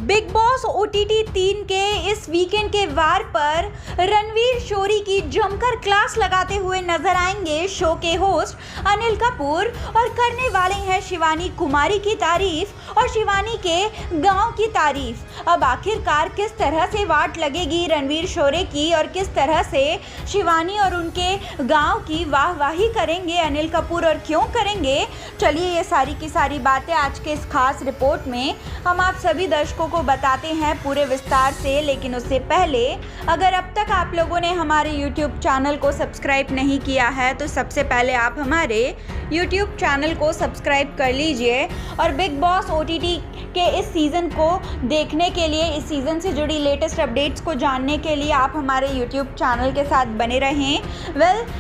Big boss OTT 3 के इस weekend के वार पर रणवीर शोरी की जमकर क्लास लगाते हुए नजर आएंगे शो के होस्ट अनिल कपूर और करने वाले हैं शिवानी कुमारी की तारीफ और शिवानी के गांव की तारीफ। अब आखिरकार किस तरह से वाट लगेगी रणवीर शोरी की और किस तरह से शिवानी और उनके गांव की वाहवाही करेंगे अनिल कपूर और क्यों करेंगे, चलिए ये सारी की सारी बातें आज के इस खास रिपोर्ट में हम आप सभी दर्शकों को बताते हैं पूरे विस्तार से। लेकिन उससे पहले अगर अब तक आप लोगों ने हमारे YouTube चैनल को सब्सक्राइब नहीं किया है तो सबसे पहले आप हमारे YouTube चैनल को सब्सक्राइब कर लीजिए और बिग बॉस OTT के इस सीज़न को देखने के लिए, इस सीज़न से जुड़ी लेटेस्ट अपडेट्स को जानने के लिए आप हमारे YouTube चैनल के साथ बने रहें।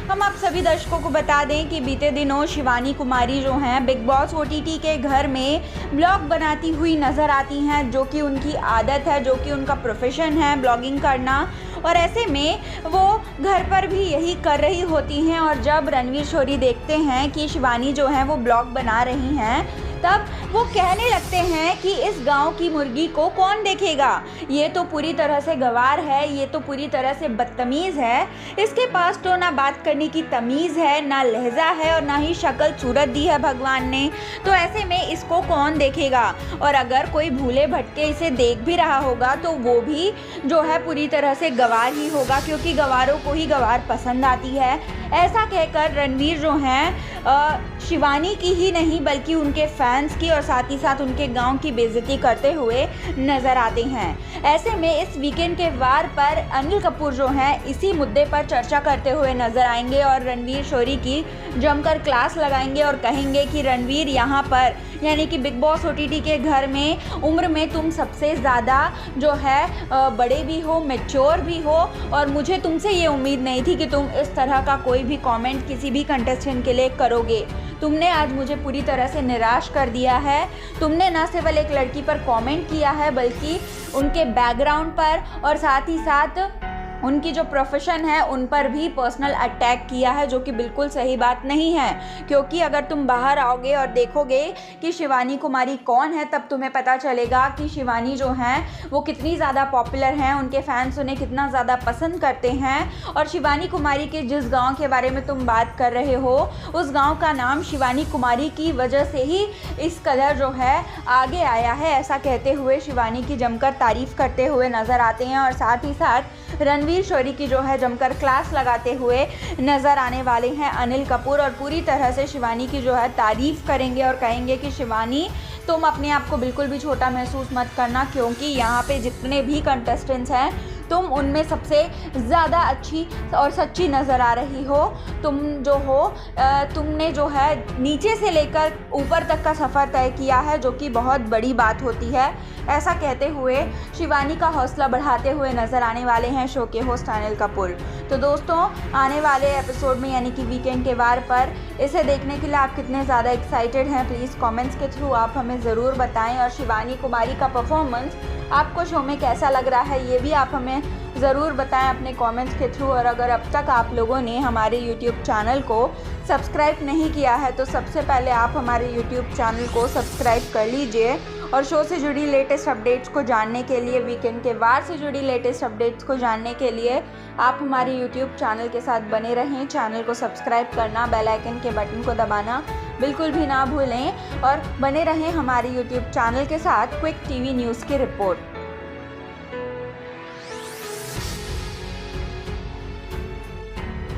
हम आप सभी दर्शकों को बता दें कि बीते दिनों शिवानी कुमारी जो हैं बिग बॉस OTT के घर में ब्लॉग बनाती हुई नज़र आती हैं, जो कि उनकी आदत है, जो कि उनका प्रोफेशन है ब्लॉगिंग करना। और ऐसे में वो घर पर भी यही कर रही होती हैं और जब रणवीर शोरी देखते हैं कि शिवानी जो है वो ब्लॉग बना रही हैं तब वो कहने लगते हैं कि इस गांव की मुर्गी को कौन देखेगा, ये तो पूरी तरह से गंवार है, ये तो पूरी तरह से बदतमीज़ है, इसके पास तो ना बात करने की तमीज़ है, ना लहजा है और ना ही शक्ल सूरत दी है भगवान ने, तो ऐसे में इसको कौन देखेगा। और अगर कोई भूले भटके इसे देख भी रहा होगा तो वो भी जो है पूरी तरह से गंवार ही होगा, क्योंकि गंवारों को ही गंवार पसंद आती है। ऐसा कहकर रणवीर जो हैं शिवानी की ही नहीं बल्कि उनके फैंस की और साथ ही साथ उनके गांव की बेइज्जती करते हुए नजर आते हैं। ऐसे में इस वीकेंड के वार पर अनिल कपूर जो हैं इसी मुद्दे पर चर्चा करते हुए नजर आएंगे और रणवीर शोरी की जमकर क्लास लगाएंगे और कहेंगे कि रणवीर यहाँ पर यानी कि बिग बॉस OTT के घर में उम्र में तुम सबसे ज़्यादा जो है बड़े भी हो, मैच्योर भी हो और मुझे तुमसे ये उम्मीद नहीं थी कि तुम इस तरह का कोई भी कमेंट किसी भी कंटेस्टेंट के लिए करोगे। तुमने आज मुझे पूरी तरह से निराश कर दिया है। तुमने न केवल एक लड़की पर कमेंट किया है बल्कि उनके बैकग्राउंड पर और साथ ही साथ उनकी जो प्रोफेशन है उन पर भी पर्सनल अटैक किया है, जो कि बिल्कुल सही बात नहीं है। क्योंकि अगर तुम बाहर आओगे और देखोगे कि शिवानी कुमारी कौन है तब तुम्हें पता चलेगा कि शिवानी जो हैं वो कितनी ज़्यादा पॉपुलर हैं, उनके फैंस उन्हें कितना ज़्यादा पसंद करते हैं। और शिवानी कुमारी के जिस गांव के बारे में तुम बात कर रहे हो उस गांव का नाम शिवानी कुमारी की वजह से ही इस कदर जो है आगे आया है। ऐसा कहते हुए शिवानी की जमकर तारीफ़ करते हुए नज़र आते हैं और साथ ही साथ रणवीर शोरी की जो है जमकर क्लास लगाते हुए नज़र आने वाले हैं अनिल कपूर और पूरी तरह से शिवानी की जो है तारीफ़ करेंगे और कहेंगे कि शिवानी तुम अपने आप को बिल्कुल भी छोटा महसूस मत करना, क्योंकि यहाँ पे जितने भी कंटेस्टेंट्स हैं तुम उनमें सबसे ज़्यादा अच्छी और सच्ची नज़र आ रही हो। तुम जो हो तुमने जो है नीचे से लेकर ऊपर तक का सफ़र तय किया है, जो कि बहुत बड़ी बात होती है। ऐसा कहते हुए शिवानी का हौसला बढ़ाते हुए नज़र आने वाले हैं शो के होस्ट अनिल कपूर। तो दोस्तों आने वाले एपिसोड में यानी कि वीकेंड के वार पर इसे देखने के लिए आप कितने ज़्यादा एक्साइटेड हैं प्लीज़ कमेंट्स के थ्रू आप हमें ज़रूर बताएं। और शिवानी कुमारी का परफॉर्मेंस आपको शो में कैसा लग रहा है ये भी आप हमें ज़रूर बताएं अपने कमेंट्स के थ्रू। और अगर अब तक आप लोगों ने हमारे YouTube चैनल को सब्सक्राइब नहीं किया है तो सबसे पहले आप हमारे YouTube चैनल को सब्सक्राइब कर लीजिए और शो से जुड़ी लेटेस्ट अपडेट्स को जानने के लिए, वीकेंड के वार से जुड़ी लेटेस्ट अपडेट्स को जानने के लिए आप हमारे YouTube चैनल के साथ बने रहें। चैनल को सब्सक्राइब करना, बेल आइकन के बटन को दबाना बिल्कुल भी ना भूलें और बने रहें हमारे YouTube चैनल के साथ क्विक TV न्यूज़ की रिपोर्ट।